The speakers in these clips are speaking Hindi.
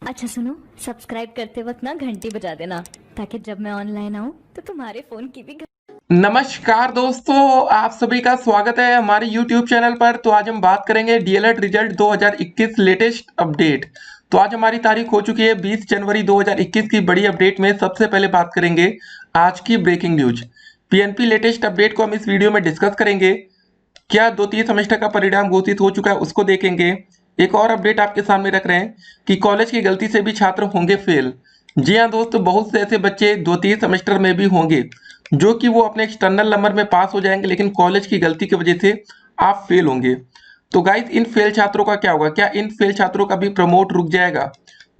अच्छा सुनो, सब्सक्राइब करते वक्त ना घंटी बजा देना ताकि जब मैं ऑनलाइन आऊँ तो तुम्हारे फोन की भी नमस्कार दोस्तों, आप सभी का स्वागत है हमारे YouTube चैनल पर। तो आज हम बात करेंगे डीएलएड रिजल्ट 2021 लेटेस्ट अपडेट। तो आज हमारी तारीख हो चुकी है 20 जनवरी 2021 की बड़ी अपडेट में सबसे पहले बात करेंगे आज की breaking news PNP latest update को हम इस वीडियो में डिस्कस करेंगे। क्या द्वितीय सेमेस्टर का परिणाम घोषित हो चुका है उसको देखेंगे। एक और अपडेट आपके सामने रख रहे हैं कि कॉलेज की गलती से भी छात्र होंगे फेल। जी हाँ दोस्तों, बहुत से ऐसे बच्चे द्वितीय सेमेस्टर में भी होंगे जो कि वो अपने एक्सटर्नल नंबर में पास हो जाएंगे, लेकिन कॉलेज की गलती की वजह से आप फेल होंगे। तो गाइस, इन फेल छात्रों का क्या होगा? क्या इन फेल छात्रों का भी प्रमोट रुक जाएगा?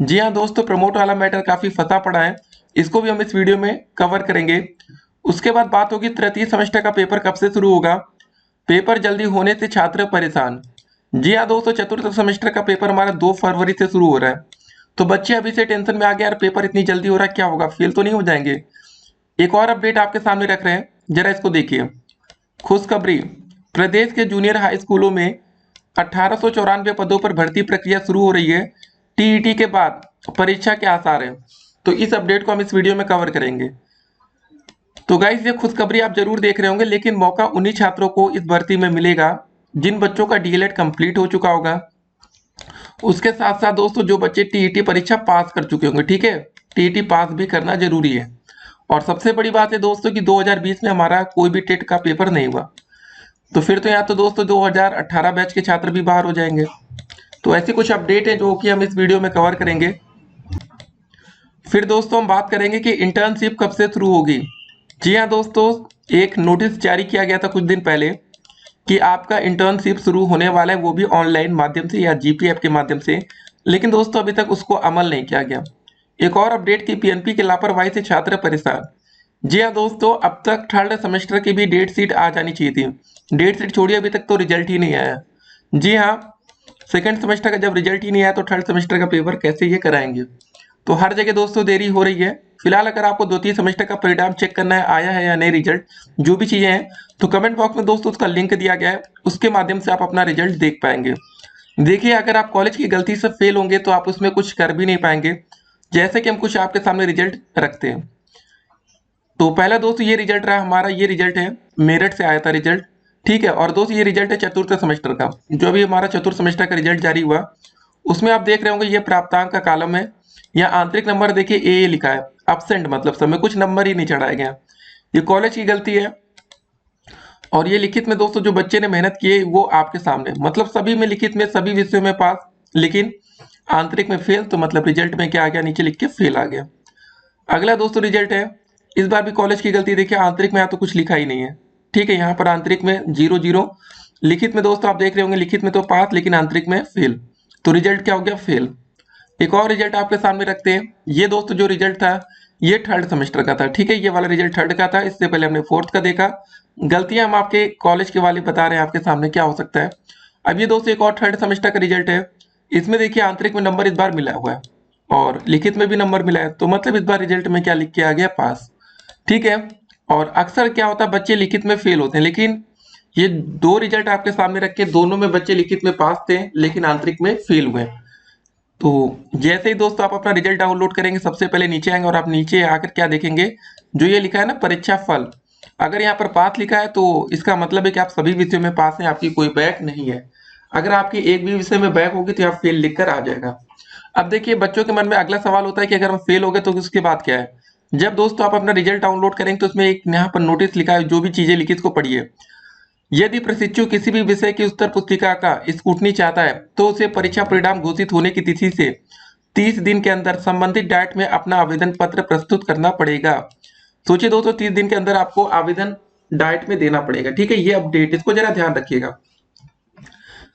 जी हाँ दोस्तों, प्रमोट वाला मैटर काफी फंसा पड़ा है, इसको भी हम इस वीडियो में कवर करेंगे। उसके बाद बात होगी तृतीय सेमेस्टर का पेपर कब से शुरू होगा। पेपर जल्दी होने से छात्र परेशान। जी हाँ दोस्तों, चतुर्थ सेमेस्टर का पेपर हमारा 2 फरवरी से शुरू हो रहा है। तो बच्चे अभी से टेंशन में आ गए, यार पेपर इतनी जल्दी हो रहा है, क्या होगा, फेल तो नहीं हो जाएंगे। एक और अपडेट आपके सामने रख रहे हैं, जरा इसको देखिए। खुशखबरी, प्रदेश के जूनियर हाई स्कूलों में 1894 पदों पर भर्ती प्रक्रिया शुरू हो रही है। टीईटी के बाद परीक्षा के आसार हैं। तो इस अपडेट को हम इस वीडियो में कवर करेंगे। तो गाइस, ये खुशखबरी आप जरूर देख रहे होंगे, लेकिन मौका उन्हीं छात्रों को इस भर्ती में मिलेगा जिन बच्चों का डीएलएड कंप्लीट हो चुका होगा। उसके साथ साथ दोस्तों, जो बच्चे टीईटी परीक्षा पास कर चुके होंगे, ठीक है, टीईटी पास भी करना जरूरी है। और सबसे बड़ी बात है दोस्तों कि 2020 में हमारा कोई भी टेट का पेपर नहीं हुआ। तो फिर तो यहाँ तो दोस्तों 2018 बैच के छात्र भी बाहर हो जाएंगे। तो ऐसी कुछ अपडेट है जो कि हम इस वीडियो में कवर करेंगे। फिर दोस्तों हम बात करेंगे कि इंटर्नशिप कब से शुरू होगी। जी हाँ दोस्तों, एक नोटिस जारी किया गया था कुछ दिन पहले कि आपका इंटर्नशिप शुरू होने वाला है, वो भी ऑनलाइन माध्यम से या जीपी ऐप के माध्यम से। लेकिन दोस्तों अभी तक उसको अमल नहीं किया गया। एक और अपडेट की पीएनपी की लापरवाही से छात्र परेशान। जी हाँ दोस्तों, अब तक थर्ड सेमेस्टर की भी डेट शीट आ जानी चाहिए थी। डेट शीट छोड़िए, अभी तक तो रिजल्ट ही नहीं आया। जी हाँ, सेकेंड सेमेस्टर का जब रिजल्ट ही नहीं आया तो थर्ड सेमेस्टर का पेपर कैसे ये कराएंगे। तो हर जगह दोस्तों देरी हो रही है। फिलहाल अगर आपको द्वितीय सेमेस्टर का परिणाम चेक करना है आया है या नहीं रिजल्ट, जो भी चीजें हैं, तो कमेंट बॉक्स में दोस्तों उसका लिंक दिया गया है, उसके माध्यम से आप अपना रिजल्ट देख पाएंगे। देखिए, अगर आप कॉलेज की गलती से फेल होंगे तो आप उसमें कुछ कर भी नहीं पाएंगे। जैसे कि हम कुछ आपके सामने रिजल्ट रखते हैं। तो पहला दोस्त ये रिजल्ट रहा हमारा, ये रिजल्ट है, मेरठ से आया था रिजल्ट, ठीक है। और दोस्त ये रिजल्ट है चतुर्थ सेमेस्टर का, जो अभी हमारा चतुर्थ सेमेस्टर का रिजल्ट जारी हुआ। उसमें आप देख रहे होंगे ये प्राप्तांक का कॉलम है। यहाँ आंतरिक नंबर देखिए ए लिखा है, अब्सेंट मतलब सब में कुछ नंबर ही नहीं चढ़ाया गया। ये कॉलेज की गलती है। और ये लिखित में दोस्तों जो बच्चे ने मेहनत की है वो आपके सामने, मतलब सभी में लिखित में सभी विषयों में पास, लेकिन आंतरिक में फेल। तो मतलब रिजल्ट में क्या आ गया, नीचे लिख के फेल आ गया। अगला दोस्तों रिजल्ट है, इस बार भी कॉलेज की गलती देखिए, आंतरिक में यहाँ तो कुछ लिखा ही नहीं है, ठीक है। यहाँ पर आंतरिक में 0 0। लिखित में दोस्तों आप देख रहे होंगे, लिखित में तो पास लेकिन आंतरिक में फेल। तो रिजल्ट क्या हो गया, फेल। एक और रिजल्ट आपके सामने रखते हैं। ये दोस्तों जो रिजल्ट था ये थर्ड सेमेस्टर का था, ठीक है। ये वाला रिजल्ट थर्ड का था, इससे पहले हमने फोर्थ का देखा। गलतियां हम आपके कॉलेज के वाले बता रहे हैं आपके सामने क्या हो सकता है। अब ये दोस्तों एक और थर्ड सेमेस्टर का रिजल्ट है। इसमें देखिए आंतरिक में नंबर इस बार मिला हुआ है और लिखित में भी नंबर मिला है, तो मतलब इस बार रिजल्ट में क्या लिख के आ गया, पास, ठीक है। और अक्सर क्या होता है, बच्चे लिखित में फेल होते हैं, लेकिन ये दो रिजल्ट आपके सामने रख के दोनों में बच्चे लिखित में पास थे लेकिन आंतरिक में फेल हुए। तो जैसे ही दोस्तों आप अपना रिजल्ट डाउनलोड करेंगे, सबसे पहले नीचे आएंगे और आप नीचे आकर क्या देखेंगे, जो ये लिखा है ना परीक्षा फल, अगर यहाँ पर पास लिखा है तो इसका मतलब है कि आप सभी विषयों में पास हैं, आपकी कोई बैक नहीं है। अगर आपकी एक भी विषय में बैक होगी तो आप फेल लिखकर आ जाएगा। अब देखिए, बच्चों के मन में अगला सवाल होता है कि अगर हम फेल हो गए तो उसके बाद क्या है। जब दोस्तों आप अपना रिजल्ट डाउनलोड करेंगे तो उसमें एक यहाँ पर नोटिस लिखा है, जो भी चीजें लिखी इसको पढ़िए। यदि प्रशिक्षु किसी भी विषय की उत्तर पुस्तिका का स्क्रूटनी चाहता है तो उसे परीक्षा परिणाम घोषित होने की तिथि से 30 दिन के अंदर संबंधित डाइट में अपना आवेदन पत्र प्रस्तुत करना पड़ेगा। सोचिए दोस्तों, 30 दिन के अंदर आपको आवेदन डाइट में देना पड़ेगा, ठीक है। ये अपडेट, इसको जरा ध्यान रखिएगा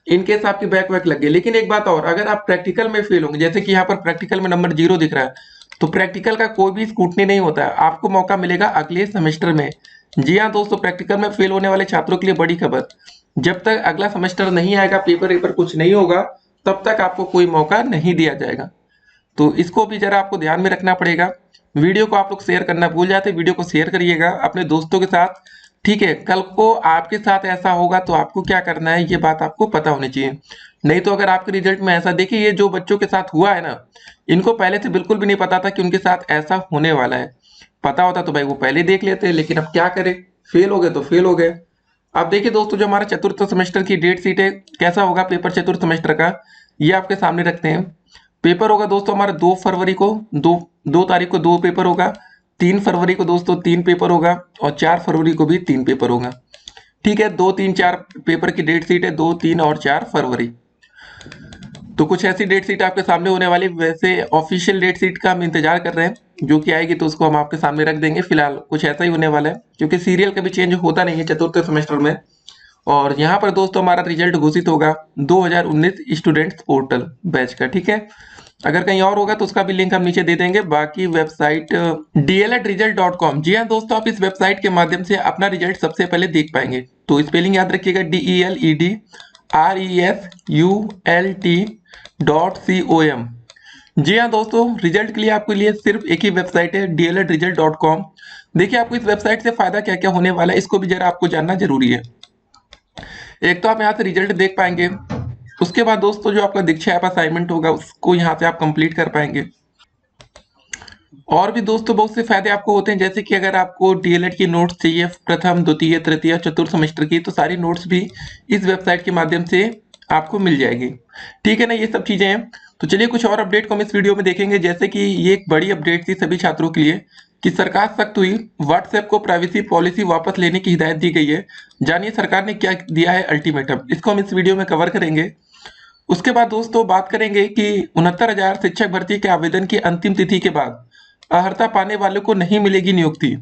इनकेस आपकी बैक वैक लग गई। लेकिन एक बात और, अगर आप प्रैक्टिकल में फेल होंगे, जैसे कि यहाँ पर प्रैक्टिकल में नंबर 0 दिख रहा है, तो प्रैक्टिकल का कोई भी स्क्रूटनी नहीं होता है, आपको मौका मिलेगा अगले सेमेस्टर में। जी हाँ दोस्तों, प्रैक्टिकल में फेल होने वाले छात्रों के लिए बड़ी खबर, जब तक अगला सेमेस्टर नहीं आएगा, पेपर वेपर कुछ नहीं होगा, तब तक आपको कोई मौका नहीं दिया जाएगा। तो इसको भी जरा आपको ध्यान में रखना पड़ेगा। वीडियो को आप लोग शेयर करना भूल जाते, वीडियो को शेयर करिएगा अपने दोस्तों के साथ, ठीक है, कल को आपके साथ ऐसा होगा तो आपको क्या करना है, ये बात आपको पता होनी चाहिए। नहीं तो अगर आपके रिजल्ट में ऐसा, देखिए ये जो बच्चों के साथ हुआ है ना, इनको पहले से बिल्कुल भी नहीं पता था कि उनके साथ ऐसा होने वाला है। पता होता तो भाई वो पहले देख लेते, लेकिन अब क्या करें, फेल हो गए तो फेल हो गए। अब देखिए दोस्तों, जो हमारा चतुर्थ सेमेस्टर की डेट शीट है, कैसा होगा पेपर चतुर्थ सेमेस्टर का, ये आपके सामने रखते हैं। पेपर होगा दोस्तों हमारा 2 फरवरी को, 2 तारीख को 2 पेपर होगा, 3 फरवरी को दोस्तों 3 पेपर होगा, और 4 फरवरी को भी 3 पेपर होगा। ठीक है, 2, 3, 4 पेपर की डेट शीट है, 2, 3 और 4 फरवरी। तो कुछ ऐसी डेट शीट आपके सामने होने वाली। वैसे ऑफिशियल डेट शीट का हम इंतजार कर रहे हैं, जो कि आएगी तो उसको हम आपके सामने रख देंगे। फिलहाल कुछ ऐसा ही होने वाला है, क्योंकि सीरियल कभी चेंज होता नहीं है चतुर्थ सेमेस्टर में। और यहाँ पर दोस्तों हमारा रिजल्ट घोषित होगा 2019 स्टूडेंट्स पोर्टल बैच का। ठीक है, अगर कहीं और होगा तो उसका भी लिंक हम नीचे दे देंगे। बाकी वेबसाइट dletresult.com, जी हाँ दोस्तों, आप इस वेबसाइट के माध्यम से अपना रिजल्ट सबसे पहले देख पाएंगे। तो स्पेलिंग याद रखिएगा, DELEDRESULT.com। जी हाँ दोस्तों, रिजल्ट के लिए आपके लिए सिर्फ एक ही वेबसाइट है, dletresult.com। देखिए आपको इस वेबसाइट से फायदा क्या क्या होने वाला है, इसको भी जरा आपको जानना जरूरी है। एक तो आप यहाँ से रिजल्ट देख पाएंगे, उसके बाद दोस्तों जो आपका दीक्षा ऐप असाइनमेंट होगा उसको यहाँ से आप कंप्लीट कर पाएंगे। और भी दोस्तों बहुत से फायदे आपको होते हैं, जैसे कि अगर आपको डीएलएड की नोट्स चाहिए, प्रथम द्वितीय तृतीय चतुर्थ सेमेस्टर की, तो सारी नोट्स भी इस वेबसाइट के माध्यम से आपको मिल जाएगी। ठीक है ना, ये सब चीजें हैं। तो चलिए कुछ और अपडेट को हम इस वीडियो में देखेंगे। जैसे कि ये एक बड़ी अपडेट थी सभी छात्रों के लिए कि सरकार सख्त हुई, व्हाट्सएप को प्राइवेसी पॉलिसी वापस लेने की हिदायत दी गई है। जानिए सरकार ने क्या दिया है अल्टीमेटम, इसको हम इस वीडियो में कवर करेंगे। उसके बाद दोस्तों बात करेंगे कि 69,000 शिक्षक भर्ती के आवेदन की अंतिम तिथि के बाद अर्हता पाने वालों को नहीं मिलेगी नियुक्ति।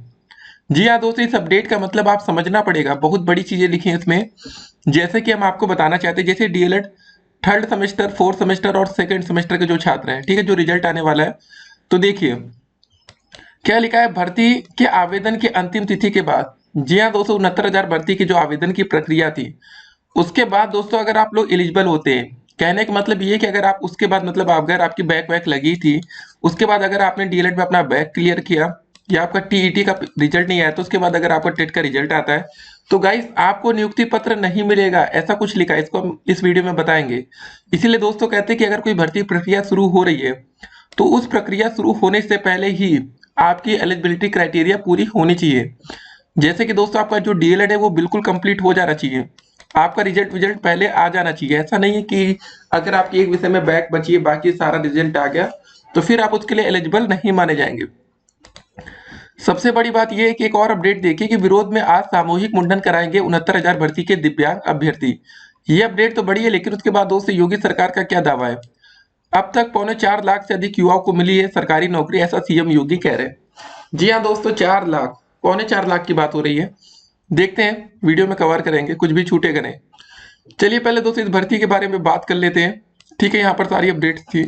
जी हाँ दोस्तों, इस अपडेट का मतलब आप समझना पड़ेगा, बहुत बड़ी चीजें लिखी हैं इसमें। जैसे कि हम आपको बताना चाहते हैं, जैसे DElEd third semester, fourth semester और सेकंड सेमेस्टर के जो छात्र हैं, ठीक है, जो रिजल्ट आने वाला है, तो देखिए क्या लिखा है, भर्ती के आवेदन की अंतिम तिथि के बाद। जी हाँ दोस्तों, 69,000 भर्ती की जो आवेदन की प्रक्रिया थी, उसके बाद दोस्तों अगर आप लोग एलिजिबल होते हैं, कहने का मतलब ये कि अगर आप उसके बाद, मतलब अगर आपकी बैक वैक लगी थी, उसके बाद अगर आपने डीएलएड में अपना बैक क्लियर किया या आपका टीईटी का रिजल्ट नहीं आया, तो उसके बाद अगर आपका टेट का रिजल्ट आता है, तो गाइस आपको नियुक्ति पत्र नहीं मिलेगा, ऐसा कुछ लिखा है। इसको हम इस वीडियो में बताएंगे। इसीलिए दोस्तों कहते हैं कि अगर कोई भर्ती प्रक्रिया शुरू हो रही है, तो उस प्रक्रिया शुरू होने से पहले ही आपकी एलिजिबिलिटी क्राइटेरिया पूरी होनी चाहिए। जैसे कि दोस्तों आपका जो डीएलएड है वो बिल्कुल कंप्लीट हो जाना चाहिए, आपका रिजल्ट पहले आ जाना चाहिए। ऐसा नहीं है कि अगर आपकी एक विषय में बैक बची है, बाकी सारा रिजल्ट आ गया, तो फिर आप उसके लिए एलिजिबल नहीं माने जाएंगे। सबसे बड़ी बात यह है कि एक और अपडेट देखिए कि विरोध में आज सामूहिक मुंडन कराएंगे 69,000 भर्ती के दिव्यांग अभ्यर्थी। ये अपडेट तो बड़ी है, लेकिन उसके बाद दोस्तों योगी सरकार का क्या दावा है। अब तक 4.25 लाख से अधिक युवाओं को मिली है सरकारी नौकरी, ऐसा सीएम योगी कह रहे हैं। जी हाँ दोस्तों, 4 लाख, 4.25 लाख की बात हो रही है। देखते हैं, वीडियो में कवर करेंगे, कुछ भी छूटेगा नहीं। चलिए पहले दोस्तों इस भर्ती के बारे में बात कर लेते हैं। ठीक है, यहाँ पर सारी अपडेट्स थी।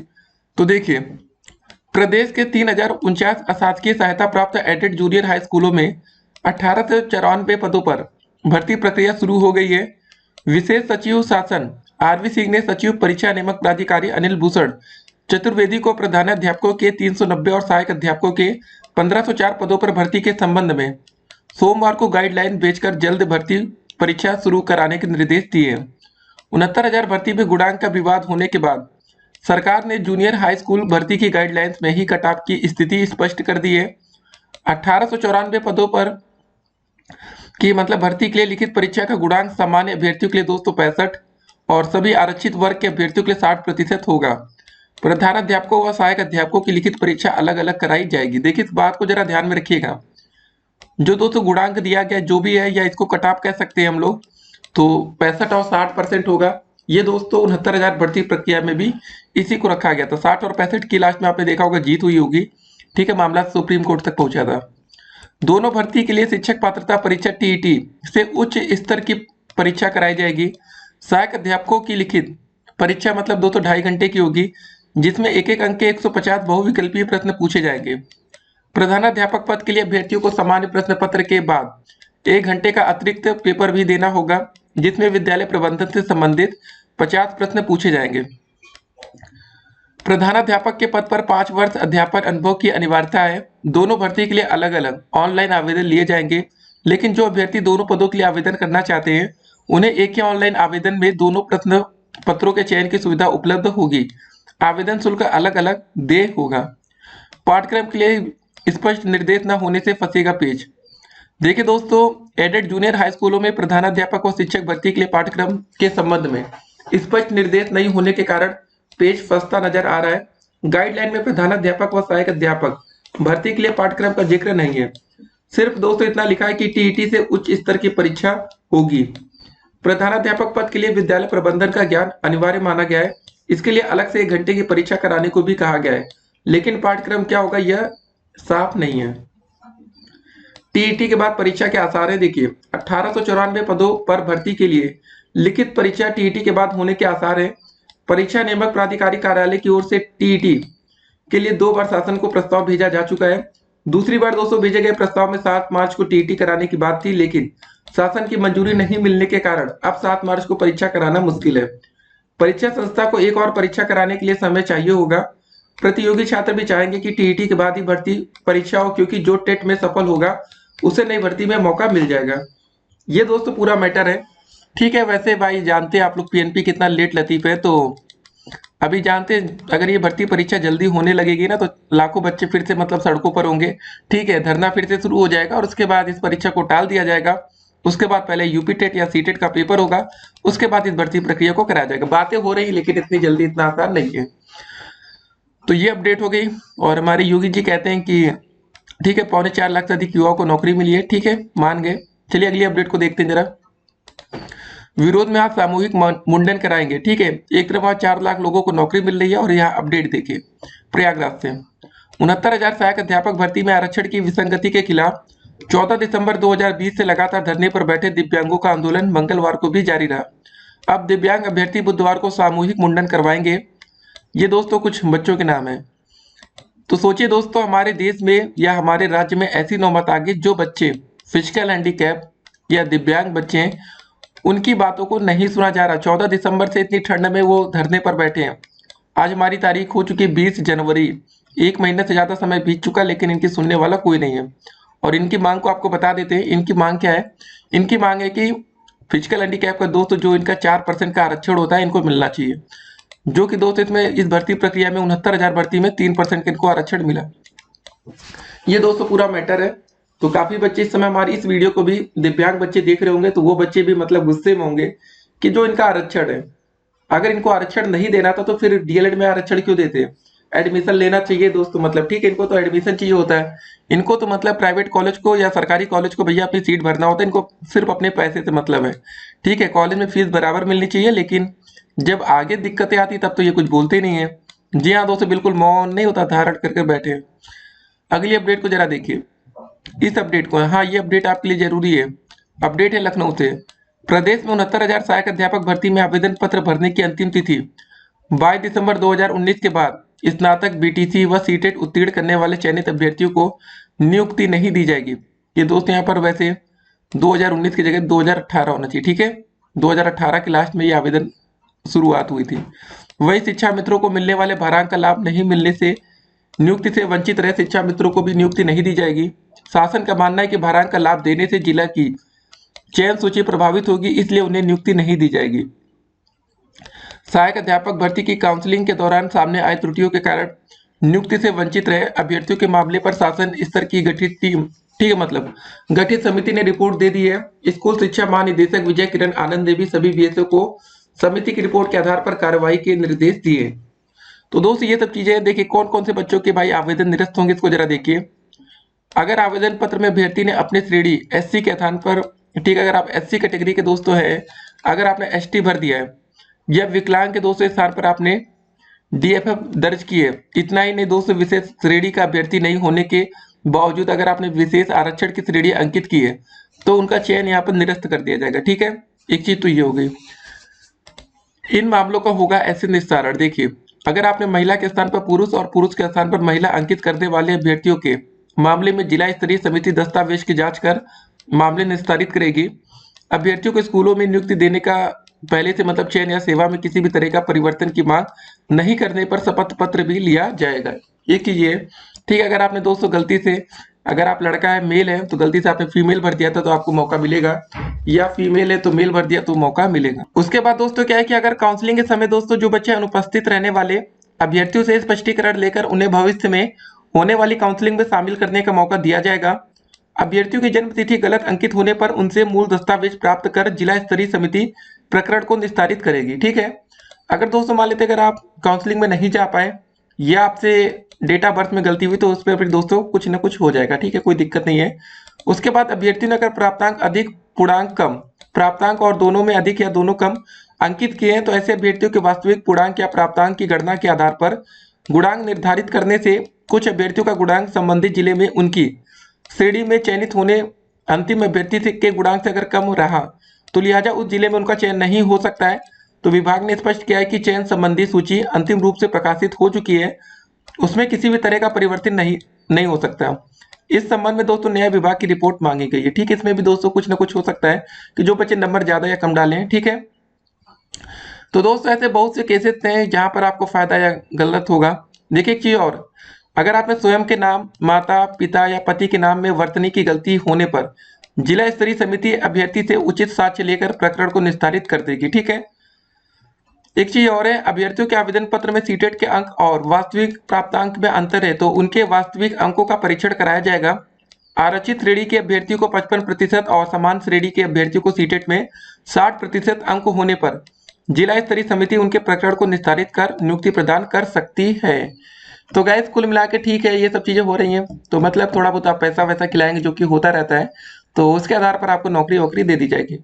तो देखिए, प्रदेश के 3,049 अशासकीय सहायता प्राप्त एडेड जूनियर हाई स्कूलों में 1894 पदों पर भर्ती प्रक्रिया शुरू हो गई है। विशेष सचिव शासन आरवी सिंह ने सचिव परीक्षा नियामक प्राधिकारी अनिल भूषण चतुर्वेदी को प्रधानाध्यापकों के 390 और सहायक अध्यापकों के 1504 पदों पर भर्ती के संबंध में सोमवार को गाइडलाइन भेजकर जल्द भर्ती परीक्षा शुरू कराने के निर्देश दिए। 69,000 भर्ती में गुणांक का विवाद होने के बाद सरकार ने जूनियर हाई स्कूल भर्ती की गाइडलाइंस में ही कटऑफ की स्थिति स्पष्ट कर दी है। 1894 पदों पर की मतलब भर्ती के लिए लिखित परीक्षा का गुणांक सामान्य अभ्यर्थियों के लिए 265 और सभी आरक्षित वर्ग के अभ्यर्थियों के लिए 60% होगा। प्रधानाध्यापकों व सहायक अध्यापकों की लिखित परीक्षा अलग अलग कराई जाएगी। देखिए इस बात को जरा ध्यान में रखिएगा, जो दोस्तों गुणांक दिया गया जो भी है, या इसको कटऑफ कह सकते हैं हम लोग, तो 65 और 60% होगा। ये दोस्तों 69,000 भर्ती प्रक्रिया में भी इसी को रखा गया था। 60 और 65 की लास्ट में आपने देखा होगा जीत हुई होगी। ठीक है, मामला सुप्रीम कोर्ट तक पहुंचा था। दोनों भर्ती के लिए शिक्षक पात्रता परीक्षा टीईटी से उच्च स्तर की परीक्षा कराई जाएगी। सहायक अध्यापकों की लिखित परीक्षा मतलब 2.5 घंटे की होगी, जिसमें एक एक अंक के 150 बहुविकल्पीय प्रश्न पूछे जाएंगे। प्रधानाध्यापक पद के लिए अभ्यर्थियों को सामान्य प्रश्न पत्र के बाद 1 घंटे का अतिरिक्त पेपर भी देना होगा, जिसमें विद्यालय प्रबंधन से संबंधित 50 प्रश्न पूछे जाएंगे। प्रधानाध्यापक के पद पर 5 वर्ष अध्यापन अनुभव की अनिवार्यता है। दोनों भर्ती के लिए अलग अलग ऑनलाइन आवेदन लिए जाएंगे। लेकिन जो अभ्यर्थी दोनों पदों के लिए आवेदन करना चाहते हैं उन्हें एक ही ऑनलाइन आवेदन में दोनों प्रश्न पत्रों के चयन की सुविधा उपलब्ध होगी। आवेदन शुल्क अलग अलग देय होगा। पाठ्यक्रम के लिए स्पष्ट निर्देश न होने से फंसेगा पेज। देखिए दोस्तों, एडेड जूनियर हाई स्कूलों में प्रधानाध्यापक और शिक्षक भर्ती के लिए पाठ्यक्रम के संबंध में स्पष्ट निर्देश नहीं होने के कारण पेज फंसता नजर आ रहा है। गाइडलाइन में प्रधानाध्यापक व सहायक अध्यापक भर्ती के लिए पाठ्यक्रम का जिक्र नहीं है। सिर्फ दोस्तों इतना लिखा है कि टीईटी से उच्च स्तर की परीक्षा होगी। प्रधानाध्यापक पद के लिए विद्यालय प्रबंधन का ज्ञान अनिवार्य माना गया है। इसके लिए अलग से 1 घंटे की परीक्षा कराने को भी कहा गया है, लेकिन पाठ्यक्रम क्या होगा यह साफ नहीं है। टीईटी के बाद परीक्षा के आसार है। देखिए 1894 पदों पर भर्ती के लिए लिखित परीक्षा टीईटी के बाद होने के आसार है। परीक्षा नियामक प्राधिकारी कार्यालय की ओर से टीईटी के लिए 2 बार शासन को प्रस्ताव भेजा जा चुका है। दूसरी बार दोस्तों भेजे गए प्रस्ताव में 7 मार्च को टीईटी कराने की बात थी, लेकिन शासन की मंजूरी नहीं मिलने के कारण अब 7 मार्च को परीक्षा कराना मुश्किल है। परीक्षा संस्था को एक और परीक्षा कराने के लिए समय चाहिए होगा। प्रतियोगी छात्र भी चाहेंगे कि टीईटी के बाद ही भर्ती परीक्षा हो, क्योंकि जो टेट में सफल होगा उसे नई भर्ती में मौका मिल जाएगा। ये दोस्तों पूरा मैटर है। ठीक है, वैसे भाई जानते हैं आप लोग पीएनपी कितना लेट लतीफ है, तो अभी जानते हैं अगर ये भर्ती परीक्षा जल्दी होने लगेगी ना तो लाखों बच्चे फिर से मतलब सड़कों पर होंगे। ठीक है, धरना फिर से शुरू हो जाएगा और उसके बाद इस परीक्षा को टाल दिया जाएगा। उसके बाद पहले यूपी टेट या सीटेट का पेपर होगा, उसके बाद इस भर्ती प्रक्रिया को कराया जाएगा। बातें हो रही लेकिन इतनी जल्दी इतना आसान नहीं है। तो ये अपडेट हो गई और हमारे योगी जी कहते हैं कि ठीक है 4.25 लाख से अधिक युवाओं को नौकरी मिली है। ठीक है, मान गए। चलिए अगली अपडेट को देखते हैं जरा। विरोध में आज सामूहिक मुंडन कराएंगे। ठीक है, एक तरफ आज 4 लाख लोगों को नौकरी मिल रही है और यहाँ अपडेट देखिए प्रयागराज से 69,000 सहायक अध्यापक भर्ती में आरक्षण की विसंगति के खिलाफ 14 दिसंबर 2020 से लगातार धरने पर बैठे दिव्यांगों का आंदोलन मंगलवार को भी जारी रहा। अब दिव्यांग अभ्यर्थी बुधवार को सामूहिक मुंडन करवाएंगे। ये दोस्तों कुछ बच्चों के नाम है। तो सोचिए दोस्तों, हमारे देश में या हमारे राज्य में ऐसी नौबत आ गई जो बच्चे फिजिकल हैंडीकैप या दिव्यांग बच्चे हैं उनकी बातों को नहीं सुना जा रहा। 14 दिसंबर से इतनी ठंड में वो धरने पर बैठे हैं। आज हमारी तारीख हो चुकी 20 जनवरी, 1 महीने से ज्यादा समय बीत चुका, लेकिन इनकी सुनने वाला कोई नहीं है। और इनकी मांग को आपको बता देते हैं। इनकी मांग क्या है? इनकी मांग है कि फिजिकल हैंडीकैप का दोस्त जो इनका 4% का आरक्षण होता है इनको मिलना चाहिए, जो कि दोस्त इसमें इस भर्ती प्रक्रिया में 69,000 भर्ती में 3% का इनको आरक्षण मिला। ये दोस्तों पूरा मैटर है। तो काफी बच्चे इस समय हमारी इस वीडियो को भी दिव्यांग बच्चे देख रहे होंगे, तो वो बच्चे भी मतलब गुस्से में होंगे कि जो इनका आरक्षण है, अगर इनको आरक्षण नहीं देना था तो फिर डीएलएड में आरक्षण क्यों देते? एडमिशन लेना चाहिए दोस्तों, मतलब ठीक है, इनको तो एडमिशन चाहिए होता है। इनको तो मतलब प्राइवेट कॉलेज को या सरकारी कॉलेज को भैया अपनी सीट भरना होता है, इनको सिर्फ अपने पैसे से मतलब है। ठीक है, कॉलेज में फीस बराबर मिलनी चाहिए, लेकिन जब आगे दिक्कतें आती तब तो ये कुछ बोलते नहीं है। जी हाँ दोस्तों, बिल्कुल मौन नहीं होता, धारण करके बैठे हैं। अगली अपडेट को जरा देखिए, इस अपडेट को। हाँ, ये अपडेट आपके लिए जरूरी है। अपडेट है लखनऊ से। प्रदेश में 69,000 सहायक अध्यापक भर्ती में आवेदन पत्र भरने की अंतिम तिथि 22 दिसंबर 2019 के बाद स्नातक, बीटीसी व सीटेट उत्तीर्ण करने वाले चयनित अभ्यर्थियों को नियुक्ति नहीं दी जाएगी। ये दोस्त यहाँ पर वैसे 2019 की जगह 2018 होना चाहिए। ठीक है, 2018 के लास्ट में ये आवेदन शुरुआत हुई थी। वही शिक्षा मित्रों को मिलने वाले भारांक का लाभ नहीं मिलने से नियुक्ति से वंचित रहे शिक्षा मित्रों को भी नियुक्ति नहीं दी जाएगी। शासन का मानना है कि भारांक का लाभ देने से जिला की चयन सूची प्रभावित होगी, इसलिए उन्हें नियुक्ति नहीं दी जाएगी। सहायक अध्यापक भर्ती की काउंसलिंग के दौरान सामने आए त्रुटियों के कारण नियुक्ति से वंचित रहे अभ्यर्थियों के मामले पर शासन स्तर की गठित टीम, ठीक है, मतलब गठित समिति ने रिपोर्ट दे दी है। स्कूल शिक्षा महानिदेशक विजय किरण आनंद ने भी सभी बीएसओ को समिति की रिपोर्ट के आधार पर कार्रवाई के निर्देश दिए। तो दोस्तों ये सब चीजें देखिए, कौन कौन से बच्चों के भाई आवेदन निरस्त होंगे इसको जरा देखिए। अगर आवेदन पत्र में अभ्यर्थी ने अपने श्रेणी एससी के स्थान पर, ठीक, अगर आप एससी कैटेगरी के दोस्तों हैं, अगर आपने एसटी भर दिया है या विकलांग के दोस्तों के स्थान पर आपने डीएफएफ दर्ज की है, इतना ही नहीं दोस्तों, विशेष श्रेणी का अभ्यर्थी नहीं होने के बावजूद अगर आपने विशेष आरक्षण की श्रेणी अंकित की है तो उनका चयन यहाँ पर निरस्त कर दिया जाएगा। ठीक है, एक चीज तो ये हो गई। इन मामलों का होगा ऐसे निस्तारण। देखिए, अगर आपने महिला के स्थान पर पुरुष और पुरुष के स्थान पर महिला अंकित करने वाले अभ्यर्थियों के मामले में जिला स्तरीय समिति दस्तावेज की जांच कर मामले निस्तारित करेगी। अभ्यर्थियों को स्कूलों में नियुक्ति देने का पहले से मतलब चयन या सेवा में किसी भी तरह का परिवर्तन की मांग नहीं करने पर शपथ पत्र भी लिया जाएगा। एक ये ठीक है, अगर आपने दोस्तों गलती से अगर आप लड़का है, मेल है, तो गलती से आपने फीमेल भर दिया था तो आपको मौका मिलेगा, या फीमेल है तो मेल भर दिया तो मौका मिलेगा। उसके बाद दोस्तों क्या है कि अगर काउंसलिंग के समय दोस्तों जो बच्चे अनुपस्थित रहने वाले अभ्यर्थियों से स्पष्टीकरण लेकर उन्हें भविष्य में होने वाली काउंसलिंग में शामिल करने का मौका दिया जाएगा। अभ्यर्थियों की जन्म तिथि गलत अंकित होने पर उनसे मूल दस्तावेज प्राप्त कर जिला स्तरीय समिति प्रकरण को निस्तारित करेगी। ठीक है, अगर दोस्तों मान लेते अगर आप काउंसलिंग में नहीं जा पाए या आपसे डेट ऑफ बर्थ में गलती हुई तो उस पर फिर दोस्तों कुछ ना कुछ हो जाएगा। ठीक है, कोई दिक्कत नहीं है। उसके बाद अभ्यर्थी ने अगर प्राप्तांक अधिक, पूर्णांक कम, प्राप्तांक और दोनों में अधिक या दोनों कम अंकित किए हैं तो ऐसे अभ्यर्थियों के वास्तविक पूर्णांक या प्राप्तांक की गणना के आधार पर गुणांक निर्धारित करने से कुछ अभ्यर्थियों का गुणांक संबंधित जिले में उनकी श्रेणी में चयनित होने अंतिम अभ्यर्थी के गुणांक से अगर कम रहा तो लिहाजा उस जिले में उनका चयन नहीं हो सकता है। तो विभाग ने स्पष्ट किया है कि चयन संबंधी सूची अंतिम रूप से प्रकाशित हो चुकी है, उसमें किसी भी तरह का परिवर्तन नहीं हो सकता। इस संबंध में दोस्तों नया विभाग की रिपोर्ट मांगी गई है। ठीक है, इसमें भी दोस्तों कुछ ना कुछ हो सकता है कि जो बच्चे नंबर ज्यादा या कम डाले हैं। ठीक है, तो दोस्तों ऐसे बहुत से केसेस हैं जहां पर आपको फायदा या गलत होगा। देखिए एक चीज और, अगर आपने स्वयं के नाम, माता पिता या पति के नाम में वर्तनी की गलती होने पर जिला स्तरीय समिति अभ्यर्थी से उचित साक्ष्य लेकर प्रकरण को निस्तारित कर देगी। ठीक है, एक चीज और है, अभ्यर्थियों के आवेदन पत्र में सीटेट के अंक और वास्तविक प्राप्तांक में अंतर है तो उनके वास्तविक अंकों का परीक्षण कराया जाएगा। आरक्षित श्रेणी के अभ्यर्थियों को 55% और समान श्रेणी के अभ्यर्थियों को सीटेट में 60% अंक होने पर जिला स्तरीय समिति उनके प्रकरण को निस्तारित कर नियुक्ति प्रदान कर सकती है। तो गाइस कुल मिला के ठीक है, ये सब चीजें हो रही हैं, तो मतलब थोड़ा बहुत आप पैसा वैसा खिलाएंगे जो कि होता रहता है, तो उसके आधार पर आपको नौकरी वोकरी दे दी जाएगी।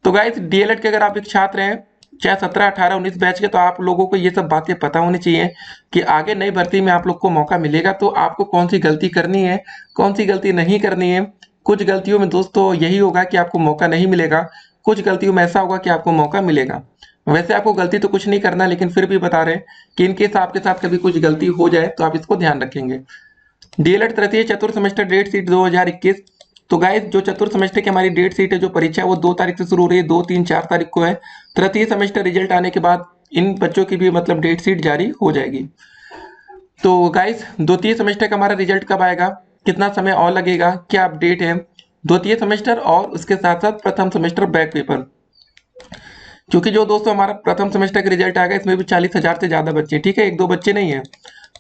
तो गाइस डीएलएड के अगर आप एक छात्र हैं चाहे 17, 18, 19 बैच के, तो आप लोगों को ये सब बातें पता होनी चाहिए कि आगे नई भर्ती में आप लोग को मौका मिलेगा तो आपको कौन सी गलती करनी है, कौन सी गलती नहीं करनी है। कुछ गलतियों में दोस्तों यही होगा कि आपको मौका नहीं मिलेगा, कुछ गलतियों में ऐसा होगा कि आपको मौका मिलेगा। वैसे आपको गलती तो कुछ नहीं करना, लेकिन फिर भी बता रहे हैं कि इनकेस आपके साथ कभी कुछ गलती हो जाए तो आप इसको ध्यान रखेंगे। डीएलएड तृतीय चतुर्थ सेमेस्टर डेट शीट 2021। तो गाइस जो चतुर्थ सेमेस्टर की हमारी डेट शीट है, जो परीक्षा है वो 2 तारीख से शुरू हो रही है, 2, 3, 4 तारीख को है। तृतीय सेमेस्टर रिजल्ट आने के बाद इन बच्चों की भी मतलब डेट शीट जारी हो जाएगी। तो गाइस द्वितीय सेमेस्टर का हमारा रिजल्ट कब आएगा, कितना समय और लगेगा, क्या अपडेट है, द्वितीय सेमेस्टर और उसके साथ साथ प्रथम सेमेस्टर बैक पेपर। क्योंकि जो दोस्तों हमारा प्रथम सेमेस्टर का रिजल्ट आएगा इसमें भी 40,000 से ज्यादा बच्चे, ठीक है, 1-2 बच्चे नहीं है,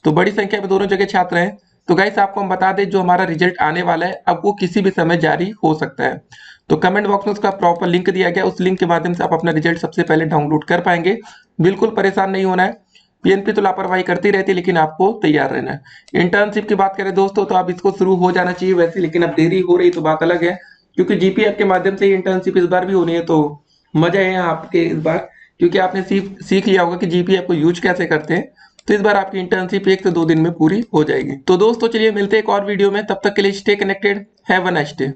तो बड़ी संख्या में दोनों जगह छात्र हैं। तो गाइस आपको हम बता दें जो हमारा रिजल्ट आने वाला है अब वो किसी भी समय जारी हो सकता है। तो कमेंट बॉक्स में उसका प्रॉपर लिंक दिया गया, उस लिंक के माध्यम से आप अपना रिजल्ट सबसे पहले डाउनलोड कर पाएंगे। बिल्कुल परेशान नहीं होना है, पीएनपी तो लापरवाही करती रहती है लेकिन आपको तैयार रहना है। इंटर्नशिप की बात करें दोस्तों तो अब इसको शुरू हो जाना चाहिए वैसे, लेकिन अब देरी हो रही तो बात अलग है, क्योंकि जीपीएफ के माध्यम से इंटर्नशिप इस बार भी होनी है। तो मजा है आपके इस बार, क्योंकि आपने सीख लिया होगा कि जीपीएफ को यूज कैसे करते हैं। तो इस बार आपकी इंटर्नशिप 1 से 2 दिन में पूरी हो जाएगी। तो दोस्तों चलिए मिलते हैं एक और वीडियो में, तब तक के लिए stay connected, have a nice day.